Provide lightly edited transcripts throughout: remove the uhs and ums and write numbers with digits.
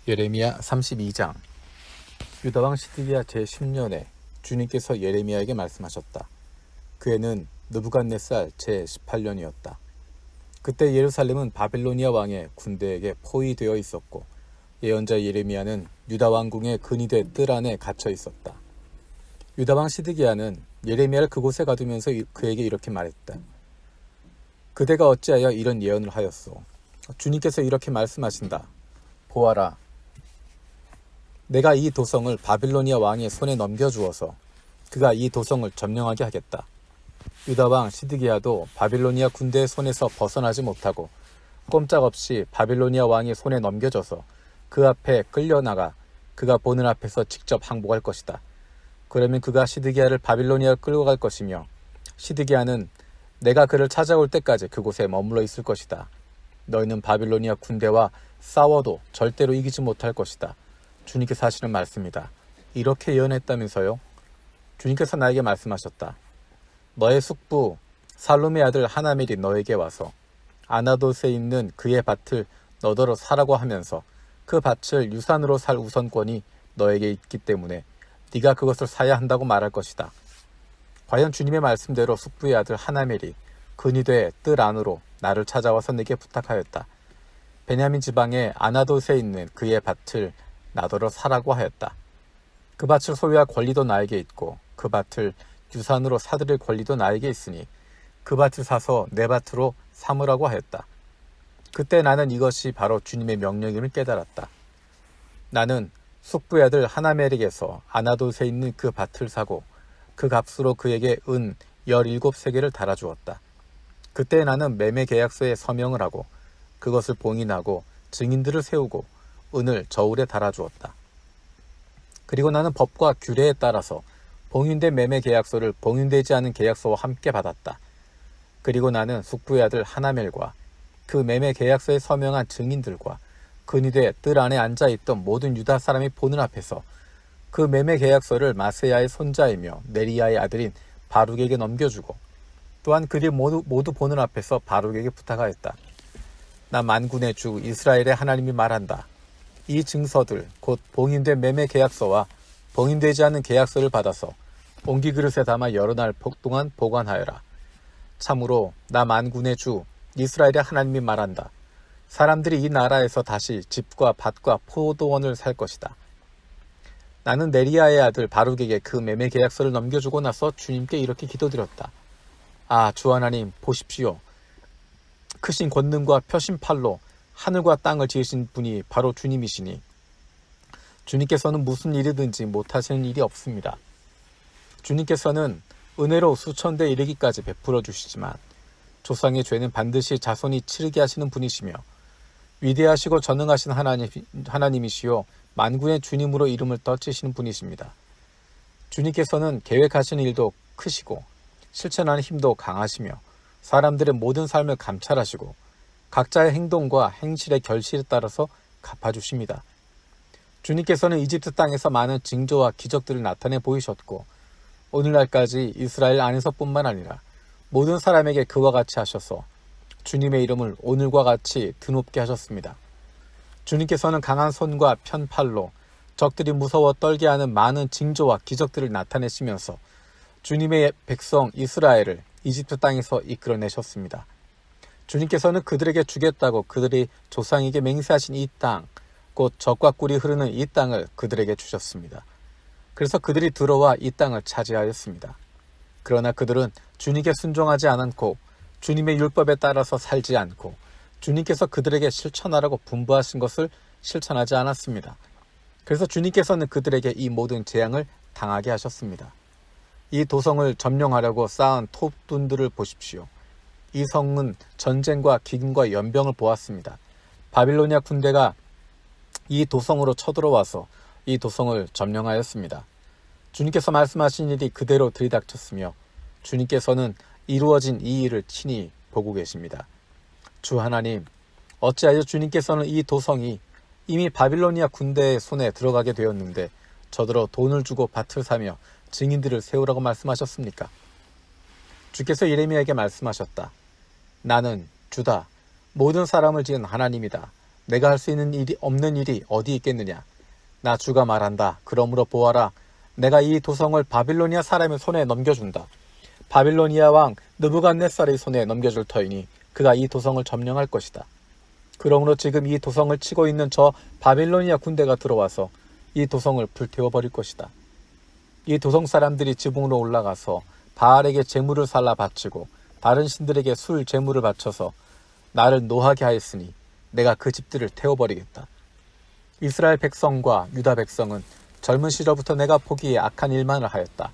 예레미야 32장. 유다왕 시드기야 제10년에 주님께서 예레미야에게 말씀하셨다. 그 해는 느부갓네살 제18년이었다. 그때 예루살렘은 바빌로니아 왕의 군대에게 포위되어 있었고 예언자 예레미야는 유다 왕궁의 근위대 뜰 안에 갇혀 있었다. 유다왕 시드기야는 예레미야를 그곳에 가두면서 그에게 이렇게 말했다. 그대가 어찌하여 이런 예언을 하였소? 주님께서 이렇게 말씀하신다. 보아라. 내가 이 도성을 바빌로니아 왕의 손에 넘겨주어서 그가 이 도성을 점령하게 하겠다. 유다왕 시드기야도 바빌로니아 군대의 손에서 벗어나지 못하고 꼼짝없이 바빌로니아 왕의 손에 넘겨져서 그 앞에 끌려나가 그가 보는 앞에서 직접 항복할 것이다. 그러면 그가 시드기야를 바빌로니아로 끌고 갈 것이며 시드기야는 내가 그를 찾아올 때까지 그곳에 머물러 있을 것이다. 너희는 바빌로니아 군대와 싸워도 절대로 이기지 못할 것이다. 주님께서 하시는 말씀이다. 이렇게 예언했다면서요? 주님께서 나에게 말씀하셨다. 너의 숙부 살룸의 아들 하나멜이 너에게 와서 아나돗에 있는 그의 밭을 너더러 사라고 하면서 그 밭을 유산으로 살 우선권이 너에게 있기 때문에 네가 그것을 사야 한다고 말할 것이다. 과연 주님의 말씀대로 숙부의 아들 하나멜이 근위대 뜰 안으로 나를 찾아와서 내게 부탁하였다. 베냐민 지방의 아나돗에 있는 그의 밭을 나더러 사라고 하였다. 그 밭을 소유할 권리도 나에게 있고 그 밭을 유산으로 사들일 권리도 나에게 있으니 그 밭을 사서 내 밭으로 삼으라고 하였다. 그때 나는 이것이 바로 주님의 명령임을 깨달았다. 나는 숙부의 아들 하나멜에게서 아나돗에 있는 그 밭을 사고 그 값으로 그에게 은 17세겔을 달아주었다. 그때 나는 매매 계약서에 서명을 하고 그것을 봉인하고 증인들을 세우고 은을 저울에 달아주었다. 그리고 나는 법과 규례에 따라서 봉인된 매매 계약서를 봉인되지 않은 계약서와 함께 받았다. 그리고 나는 숙부의 아들 하나멜과 그 매매 계약서에 서명한 증인들과 근위대 뜰 안에 앉아있던 모든 유다 사람이 보는 앞에서 그 매매 계약서를 마세야의 손자이며 네리야의 아들인 바룩에게 넘겨주고 또한 그들 모두 보는 앞에서 바룩에게 부탁하였다. 나 만군의 주 이스라엘의 하나님이 말한다. 이 증서들 곧 봉인된 매매 계약서와 봉인되지 않은 계약서를 받아서 옹기 그릇에 담아 여러 날 동안 보관하여라. 참으로 나 만군의 주 이스라엘의 하나님이 말한다. 사람들이 이 나라에서 다시 집과 밭과 포도원을 살 것이다. 나는 네리야의 아들 바룩에게 그 매매 계약서를 넘겨주고 나서 주님께 이렇게 기도드렸다. 아, 주 하나님 보십시오. 크신 권능과 펴신 팔로 하늘과 땅을 지으신 분이 바로 주님이시니 주님께서는 무슨 일이든지 못하시는 일이 없습니다. 주님께서는 은혜로 수천대 이르기까지 베풀어 주시지만 조상의 죄는 반드시 자손이 치르게 하시는 분이시며 위대하시고 전능하신 하나님이시요 만군의 주님으로 이름을 떨치시는 분이십니다. 주님께서는 계획하시는 일도 크시고 실천하는 힘도 강하시며 사람들의 모든 삶을 감찰하시고 각자의 행동과 행실의 결실에 따라서 갚아주십니다. 주님께서는 이집트 땅에서 많은 징조와 기적들을 나타내 보이셨고 오늘날까지 이스라엘 안에서뿐만 아니라 모든 사람에게 그와 같이 하셔서 주님의 이름을 오늘과 같이 드높게 하셨습니다. 주님께서는 강한 손과 편팔로 적들이 무서워 떨게 하는 많은 징조와 기적들을 나타내시면서 주님의 백성 이스라엘을 이집트 땅에서 이끌어내셨습니다. 주님께서는 그들에게 주겠다고 그들이 조상에게 맹세하신 이 땅, 곧 젖과 꿀이 흐르는 이 땅을 그들에게 주셨습니다. 그래서 그들이 들어와 이 땅을 차지하였습니다. 그러나 그들은 주님께 순종하지 않고 주님의 율법에 따라서 살지 않고 주님께서 그들에게 실천하라고 분부하신 것을 실천하지 않았습니다. 그래서 주님께서는 그들에게 이 모든 재앙을 당하게 하셨습니다. 이 도성을 점령하려고 쌓은 톱둔들을 보십시오. 이 성은 전쟁과 기근과 연병을 보았습니다. 바빌로니아 군대가 이 도성으로 쳐들어와서 이 도성을 점령하였습니다. 주님께서 말씀하신 일이 그대로 들이닥쳤으며 주님께서는 이루어진 이 일을 친히 보고 계십니다. 주 하나님, 어찌하여 주님께서는 이 도성이 이미 바빌로니아 군대의 손에 들어가게 되었는데 저더러 돈을 주고 밭을 사며 증인들을 세우라고 말씀하셨습니까? 주께서 예레미야에게 말씀하셨다. 나는 주다 모든 사람을 지은 하나님이다. 내가 할 수 있는 일이 없는 일이 어디 있겠느냐. 나 주가 말한다. 그러므로 보아라. 내가 이 도성을 바빌로니아 사람의 손에 넘겨준다. 바빌로니아 왕 느부갓네살의 손에 넘겨줄 터이니 그가 이 도성을 점령할 것이다. 그러므로 지금 이 도성을 치고 있는 저 바빌로니아 군대가 들어와서 이 도성을 불태워버릴 것이다. 이 도성 사람들이 지붕으로 올라가서 바알에게 제물을 살라 바치고 다른 신들에게 술 제물을 바쳐서 나를 노하게 하였으니 내가 그 집들을 태워버리겠다. 이스라엘 백성과 유다 백성은 젊은 시절부터 내가 보기에 악한 일만을 하였다.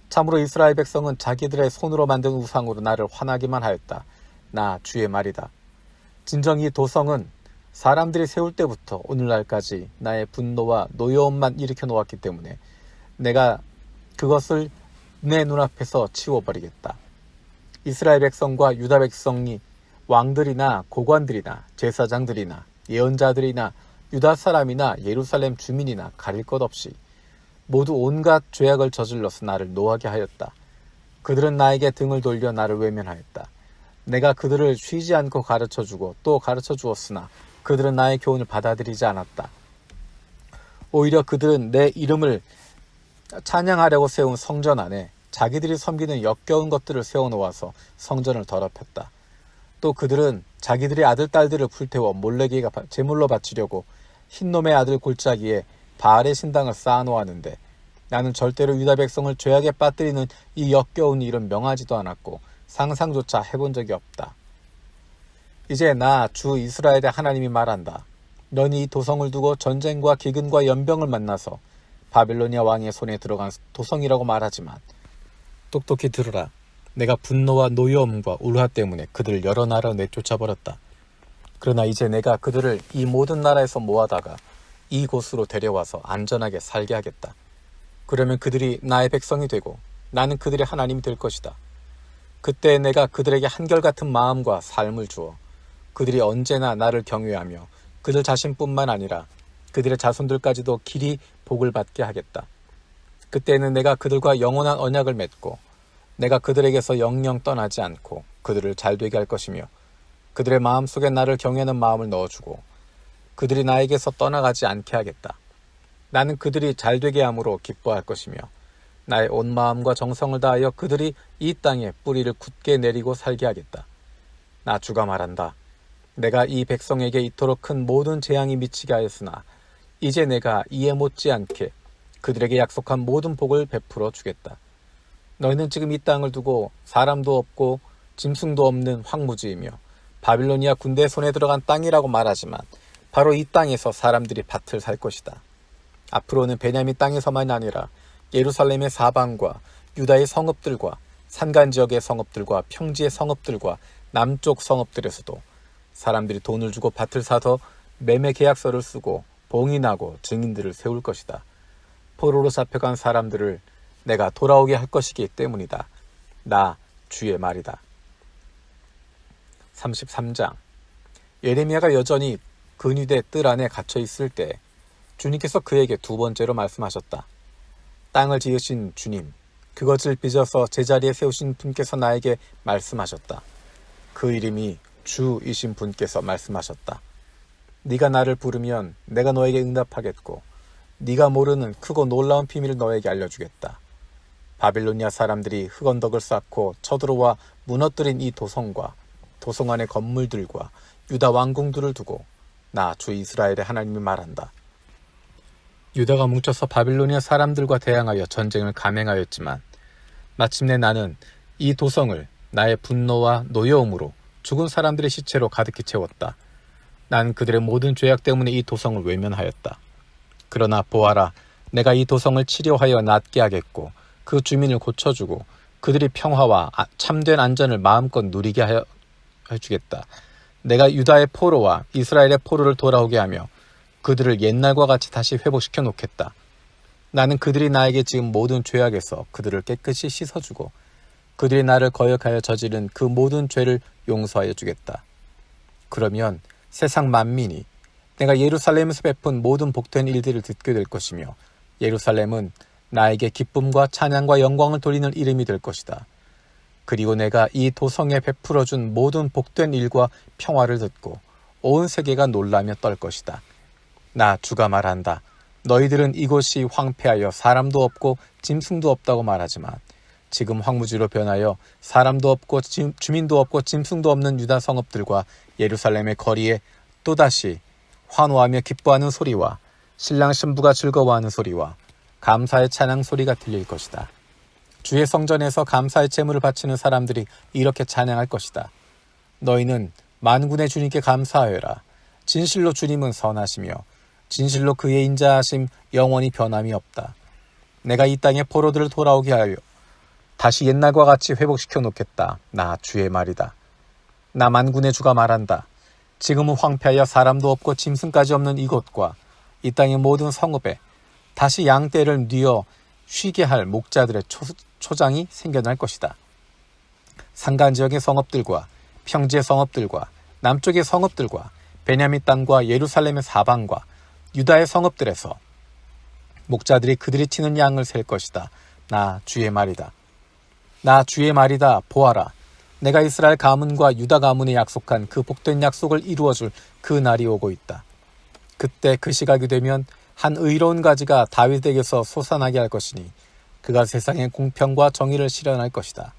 참으로 이스라엘 백성은 자기들의 손으로 만든 우상으로 나를 화나기만 하였다. 나 주의 말이다. 진정 이 도성은 사람들이 세울 때부터 오늘날까지 나의 분노와 노여움만 일으켜 놓았기 때문에 내가 그것을 내 눈앞에서 치워버리겠다. 이스라엘 백성과 유다 백성이 왕들이나 고관들이나 제사장들이나 예언자들이나 유다 사람이나 예루살렘 주민이나 가릴 것 없이 모두 온갖 죄악을 저질러서 나를 노하게 하였다. 그들은 나에게 등을 돌려 나를 외면하였다. 내가 그들을 쉬지 않고 가르쳐주고 또 가르쳐 주었으나 그들은 나의 교훈을 받아들이지 않았다. 오히려 그들은 내 이름을 찬양하려고 세운 성전 안에 자기들이 섬기는 역겨운 것들을 세워놓아서 성전을 더럽혔다. 또 그들은 자기들의 아들, 딸들을 불태워 몰레기가 제물로 바치려고 흰놈의 아들 골짜기에 바알의 신당을 쌓아놓았는데 나는 절대로 유다 백성을 죄악에 빠뜨리는 이 역겨운 일은 명하지도 않았고 상상조차 해본 적이 없다. 이제 나 주 이스라엘의 하나님이 말한다. 너니 이 도성을 두고 전쟁과 기근과 연병을 만나서 바빌로니아 왕의 손에 들어간 도성이라고 말하지만 똑똑히 들으라. 내가 분노와 노여움과 울화 때문에 그들을 여러 나라로 내쫓아버렸다. 그러나 이제 내가 그들을 이 모든 나라에서 모아다가 이곳으로 데려와서 안전하게 살게 하겠다. 그러면 그들이 나의 백성이 되고 나는 그들의 하나님이 될 것이다. 그때 내가 그들에게 한결같은 마음과 삶을 주어 그들이 언제나 나를 경외하며 그들 자신뿐만 아니라 그들의 자손들까지도 길이 복을 받게 하겠다. 그때는 내가 그들과 영원한 언약을 맺고 내가 그들에게서 영영 떠나지 않고 그들을 잘되게 할 것이며 그들의 마음속에 나를 경외하는 마음을 넣어주고 그들이 나에게서 떠나가지 않게 하겠다. 나는 그들이 잘되게 함으로 기뻐할 것이며 나의 온 마음과 정성을 다하여 그들이 이 땅에 뿌리를 굳게 내리고 살게 하겠다. 나 주가 말한다. 내가 이 백성에게 이토록 큰 모든 재앙이 미치게 하였으나 이제 내가 이에 못지않게 그들에게 약속한 모든 복을 베풀어 주겠다. 너희는 지금 이 땅을 두고 사람도 없고 짐승도 없는 황무지이며 바빌로니아 군대의 손에 들어간 땅이라고 말하지만 바로 이 땅에서 사람들이 밭을 살 것이다. 앞으로는 베냐민 땅에서만이 아니라 예루살렘의 사방과 유다의 성읍들과 산간지역의 성읍들과 평지의 성읍들과 남쪽 성읍들에서도 사람들이 돈을 주고 밭을 사서 매매 계약서를 쓰고 봉인하고 증인들을 세울 것이다. 포로로 잡혀간 사람들을 내가 돌아오게 할 것이기 때문이다. 나 주의 말이다. 33장. 예레미야가 여전히 근위대 뜰 안에 갇혀 있을 때 주님께서 그에게 두 번째로 말씀하셨다. 땅을 지으신 주님, 그것을 빚어서 제자리에 세우신 분께서 나에게 말씀하셨다. 그 이름이 주이신 분께서 말씀하셨다. 네가 나를 부르면 내가 너에게 응답하겠고 네가 모르는 크고 놀라운 비밀을 너에게 알려주겠다. 바빌로니아 사람들이 흑언덕을 쌓고 쳐들어와 무너뜨린 이 도성과 도성 안의 건물들과 유다 왕궁들을 두고 나 주 이스라엘의 하나님이 말한다. 유다가 뭉쳐서 바빌로니아 사람들과 대항하여 전쟁을 감행하였지만 마침내 나는 이 도성을 나의 분노와 노여움으로 죽은 사람들의 시체로 가득히 채웠다. 난 그들의 모든 죄악 때문에 이 도성을 외면하였다. 그러나 보아라, 내가 이 도성을 치료하여 낫게 하겠고 그 주민을 고쳐주고 그들이 평화와 참된 안전을 마음껏 누리게 해주겠다. 내가 유다의 포로와 이스라엘의 포로를 돌아오게 하며 그들을 옛날과 같이 다시 회복시켜 놓겠다. 나는 그들이 나에게 지은 모든 죄악에서 그들을 깨끗이 씻어주고 그들이 나를 거역하여 저지른 그 모든 죄를 용서하여 주겠다. 그러면 세상 만민이 내가 예루살렘에서 베푼 모든 복된 일들을 듣게 될 것이며 예루살렘은 나에게 기쁨과 찬양과 영광을 돌리는 이름이 될 것이다. 그리고 내가 이 도성에 베풀어준 모든 복된 일과 평화를 듣고 온 세계가 놀라며 떨 것이다. 나 주가 말한다. 너희들은 이곳이 황폐하여 사람도 없고 짐승도 없다고 말하지만 지금 황무지로 변하여 사람도 없고 주민도 없고 짐승도 없는 유다 성읍들과 예루살렘의 거리에 또다시 환호하며 기뻐하는 소리와 신랑 신부가 즐거워하는 소리와 감사의 찬양 소리가 들릴 것이다. 주의 성전에서 감사의 제물을 바치는 사람들이 이렇게 찬양할 것이다. 너희는 만군의 주님께 감사하여라. 진실로 주님은 선하시며 진실로 그의 인자하심 영원히 변함이 없다. 내가 이 땅에 포로들을 돌아오게 하여 다시 옛날과 같이 회복시켜 놓겠다. 나 주의 말이다. 나 만군의 주가 말한다. 지금은 황폐하여 사람도 없고 짐승까지 없는 이곳과 이 땅의 모든 성읍에 다시 양떼를 뉘어 쉬게 할 목자들의 초장이 생겨날 것이다. 산간지역의 성읍들과 평지의 성읍들과 남쪽의 성읍들과 베냐민 땅과 예루살렘의 사방과 유다의 성읍들에서 목자들이 그들이 치는 양을 셀 것이다. 나 주의 말이다. 나 주의 말이다. 보아라. 내가 이스라엘 가문과 유다 가문에 약속한 그 복된 약속을 이루어줄 그 날이 오고 있다. 그때 그 시각이 되면 한 의로운 가지가 다윗에게서 솟아나게 할 것이니 그가 세상에 공평과 정의를 실현할 것이다.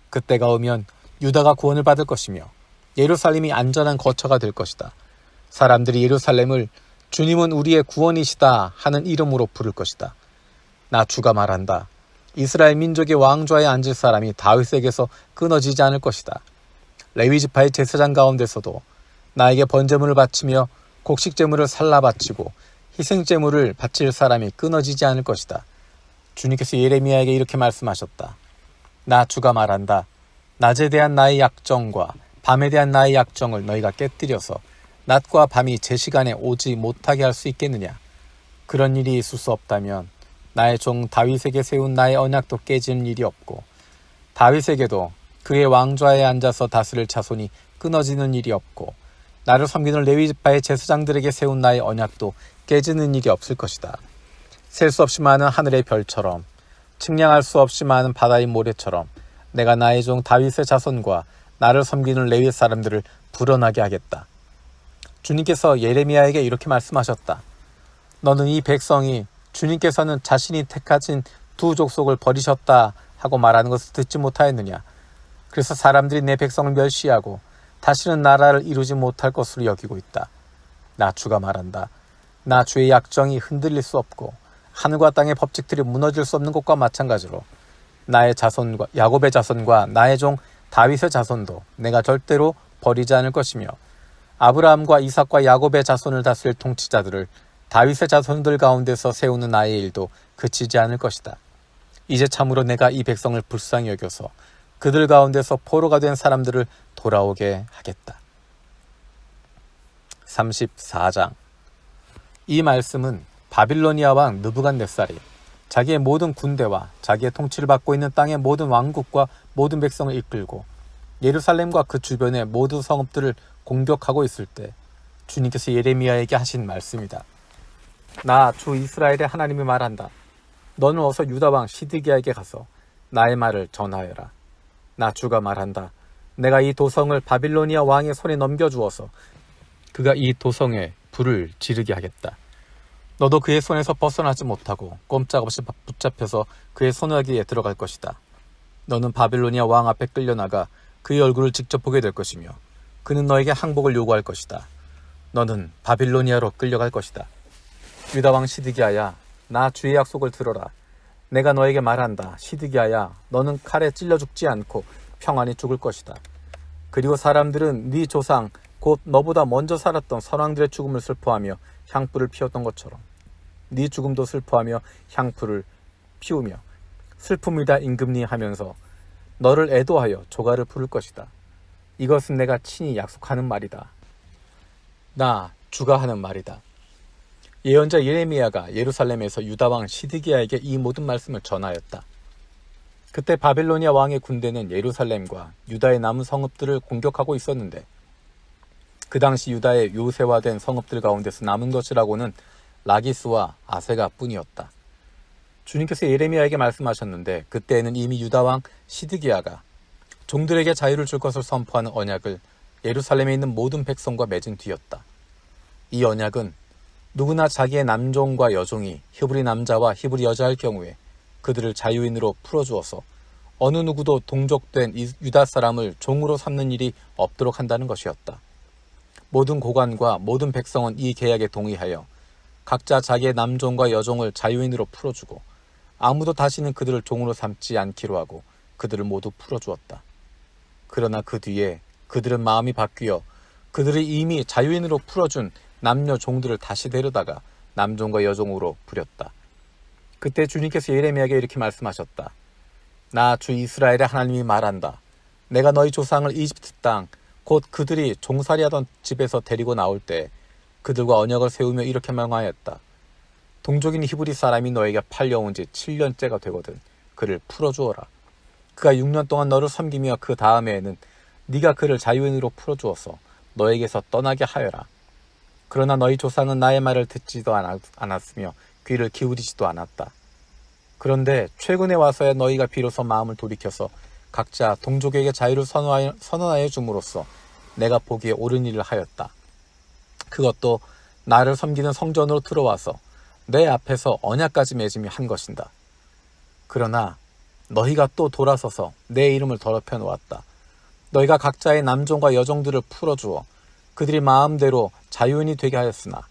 그때가 오면 유다가 구원을 받을 것이며 예루살렘이 안전한 거처가 될 것이다. 사람들이 예루살렘을 주님은 우리의 구원이시다 하는 이름으로 부를 것이다. 나 주가 말한다. 이스라엘 민족의 왕좌에 앉을 사람이 다윗에게서 끊어지지 않을 것이다. 레위 지파의 제사장 가운데서도 나에게 번제물을 바치며 곡식제물을 살라 바치고 희생제물을 바칠 사람이 끊어지지 않을 것이다. 주님께서 예레미야에게 이렇게 말씀하셨다. 나 주가 말한다. 낮에 대한 나의 약정과 밤에 대한 나의 약정을 너희가 깨뜨려서 낮과 밤이 제 시간에 오지 못하게 할 수 있겠느냐? 그런 일이 있을 수 없다면 나의 종 다윗에게 세운 나의 언약도 깨지는 일이 없고 다윗에게도 그의 왕좌에 앉아서 다스릴 자손이 끊어지는 일이 없고 나를 섬기는 레위 지파의 제사장들에게 세운 나의 언약도 깨지는 일이 없을 것이다. 셀 수 없이 많은 하늘의 별처럼 측량할 수 없이 많은 바다의 모래처럼 내가 나의 종 다윗의 자손과 나를 섬기는 레위 사람들을 불어나게 하겠다. 주님께서 예레미야에게 이렇게 말씀하셨다. 너는 이 백성이 주님께서는 자신이 택하신 두 족속을 버리셨다 하고 말하는 것을 듣지 못하였느냐. 그래서 사람들이 내 백성을 멸시하고 다시는 나라를 이루지 못할 것으로 여기고 있다. 나 주가 말한다. 나 주의 약정이 흔들릴 수 없고 하늘과 땅의 법칙들이 무너질 수 없는 것과 마찬가지로 나의 자손과 야곱의 자손과 나의 종 다윗의 자손도 내가 절대로 버리지 않을 것이며 아브라함과 이삭과 야곱의 자손을 다스릴 통치자들을 다윗의 자손들 가운데서 세우는 나의 일도 그치지 않을 것이다. 이제 참으로 내가 이 백성을 불쌍히 여겨서 그들 가운데서 포로가 된 사람들을 돌아오게 하겠다. 34장. 이 말씀은 바빌로니아 왕 느부갓네살이 자기의 모든 군대와 자기의 통치를 받고 있는 땅의 모든 왕국과 모든 백성을 이끌고 예루살렘과 그 주변의 모든 성읍들을 공격하고 있을 때 주님께서 예레미야에게 하신 말씀이다. 나 주 이스라엘의 하나님이 말한다. 너는 어서 유다 왕 시드기야에게 가서 나의 말을 전하여라. 나 주가 말한다. 내가 이 도성을 바빌로니아 왕의 손에 넘겨주어서 그가 이 도성에 불을 지르게 하겠다. 너도 그의 손에서 벗어나지 못하고 꼼짝없이 붙잡혀서 그의 손아귀에 들어갈 것이다. 너는 바빌로니아 왕 앞에 끌려나가 그의 얼굴을 직접 보게 될 것이며 그는 너에게 항복을 요구할 것이다. 너는 바빌로니아로 끌려갈 것이다. 유다 왕 시드기야야, 나 주의 약속을 들어라. 내가 너에게 말한다. 시드기야야, 너는 칼에 찔려 죽지 않고 평안히 죽을 것이다. 그리고 사람들은 네 조상 곧 너보다 먼저 살았던 선왕들의 죽음을 슬퍼하며 향불을 피웠던 것처럼 네 죽음도 슬퍼하며 향불을 피우며 슬픔이다 임금니 하면서 너를 애도하여 조가를 부를 것이다. 이것은 내가 친히 약속하는 말이다. 나 주가 하는 말이다. 예언자 예레미야가 예루살렘에서 유다 왕 시드기야에게 이 모든 말씀을 전하였다. 그때 바빌로니아 왕의 군대는 예루살렘과 유다의 남은 성읍들을 공격하고 있었는데 그 당시 유다의 요새화된 성읍들 가운데서 남은 것이라고는 라기스와 아세가 뿐이었다. 주님께서 예레미야에게 말씀하셨는데 그때에는 이미 유다 왕 시드기야가 종들에게 자유를 줄 것을 선포하는 언약을 예루살렘에 있는 모든 백성과 맺은 뒤였다. 이 언약은 누구나 자기의 남종과 여종이 히브리 남자와 히브리 여자일 경우에 그들을 자유인으로 풀어주어서 어느 누구도 동족된 유다 사람을 종으로 삼는 일이 없도록 한다는 것이었다. 모든 고관과 모든 백성은 이 계약에 동의하여 각자 자기의 남종과 여종을 자유인으로 풀어주고 아무도 다시는 그들을 종으로 삼지 않기로 하고 그들을 모두 풀어주었다. 그러나 그 뒤에 그들은 마음이 바뀌어 그들이 이미 자유인으로 풀어준 남녀 종들을 다시 데려다가 남종과 여종으로 부렸다. 그때 주님께서 예레미야에게 이렇게 말씀하셨다. 나 주 이스라엘의 하나님이 말한다. 내가 너희 조상을 이집트 땅 곧 그들이 종살이하던 집에서 데리고 나올 때 그들과 언약을 세우며 이렇게 명하였다. 동족인 히브리 사람이 너에게 팔려온 지 7년째가 되거든 그를 풀어주어라. 그가 6년 동안 너를 섬기며 그 다음에는 네가 그를 자유인으로 풀어주어서 너에게서 떠나게 하여라. 그러나 너희 조상은 나의 말을 듣지도 않았으며 귀를 기울이지도 않았다. 그런데 최근에 와서야 너희가 비로소 마음을 돌이켜서 각자 동족에게 자유를 선언하여 줌으로써 내가 보기에 옳은 일을 하였다. 그것도 나를 섬기는 성전으로 들어와서 내 앞에서 언약까지 맺으며 한 것인다. 그러나 너희가 또 돌아서서 내 이름을 더럽혀 놓았다. 너희가 각자의 남종과 여종들을 풀어주어 그들이 마음대로 자유인이 되게 하였으나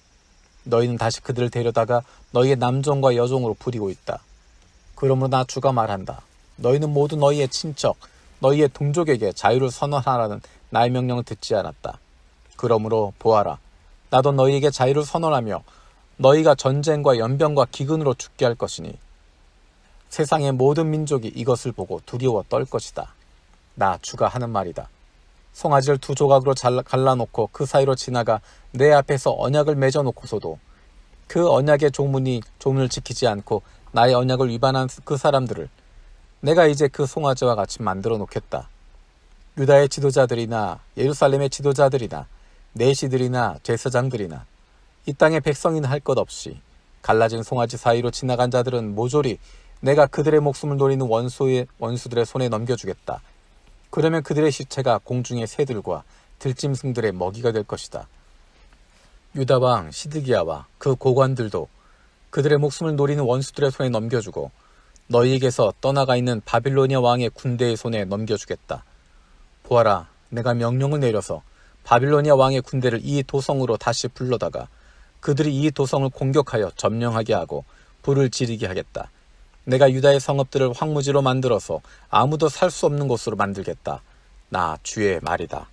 너희는 다시 그들을 데려다가 너희의 남종과 여종으로 부리고 있다. 그러므로 나 주가 말한다. 너희는 모두 너희의 친척, 너희의 동족에게 자유를 선언하라는 나의 명령을 듣지 않았다. 그러므로 보아라. 나도 너희에게 자유를 선언하며 너희가 전쟁과 연병과 기근으로 죽게 할 것이니 세상의 모든 민족이 이것을 보고 두려워 떨 것이다. 나 주가 하는 말이다. 송아지를 2조각으로 갈라놓고 그 사이로 지나가 내 앞에서 언약을 맺어놓고서도 그 언약의 조문을 지키지 않고 나의 언약을 위반한 그 사람들을 내가 이제 그 송아지와 같이 만들어 놓겠다. 유다의 지도자들이나 예루살렘의 지도자들이나 내시들이나 제사장들이나 이 땅의 백성이나 할 것 없이 갈라진 송아지 사이로 지나간 자들은 모조리 내가 그들의 목숨을 노리는 원수들의 손에 넘겨주겠다. 그러면 그들의 시체가 공중의 새들과 들짐승들의 먹이가 될 것이다. 유다 왕 시드기야와 그 고관들도 그들의 목숨을 노리는 원수들의 손에 넘겨주고 너희에게서 떠나가 있는 바빌로니아 왕의 군대의 손에 넘겨주겠다. 보아라, 내가 명령을 내려서 바빌로니아 왕의 군대를 이 도성으로 다시 불러다가 그들이 이 도성을 공격하여 점령하게 하고 불을 지르게 하겠다. 내가 유다의 성읍들을 황무지로 만들어서 아무도 살 수 없는 곳으로 만들겠다. 나 주의 말이다.